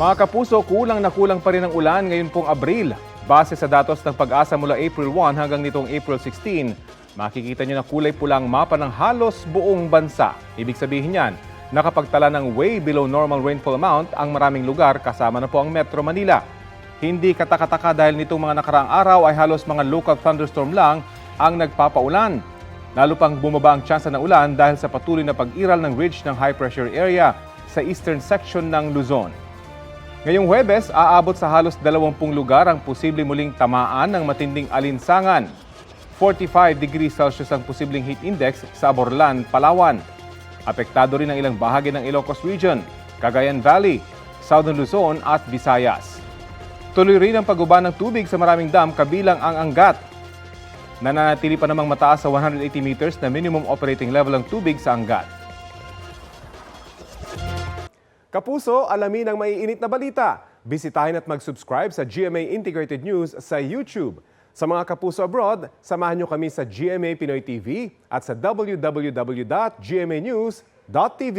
Mga kapuso, kulang na kulang pa rin ang ulan ngayon pong Abril. Base sa datos ng Pag-asa mula April 1 hanggang nitong April 16, makikita nyo na kulay pulang mapa ng halos buong bansa. Ibig sabihin yan, nakapagtala ng way below normal rainfall amount ang maraming lugar kasama na po ang Metro Manila. Hindi katakataka dahil nitong mga nakaraang araw ay halos mga local thunderstorm lang ang nagpapaulan. Lalo pang bumaba ang tsansa ng ulan dahil sa patuloy na pag-iral ng ridge ng high pressure area sa eastern section ng Luzon. Ngayong Huwebes, aabot sa halos 20 lugar ang posibleng muling tamaan ng matinding alinsangan. 45 degrees Celsius ang posibleng heat index sa Aborlan, Palawan. Apektado rin ang ilang bahagi ng Ilocos Region, Cagayan Valley, Southern Luzon at Visayas. Tuloy rin ang paguba ng tubig sa maraming dam kabilang ang Angat. Nananatili pa namang mataas sa 180 meters na minimum operating level ang tubig sa Angat. Kapuso, alamin ang maiinit na balita. Bisitahin at mag-subscribe sa GMA Integrated News sa YouTube. Sa mga kapuso abroad, samahan nyo kami sa GMA Pinoy TV at sa www.gmanews.tv.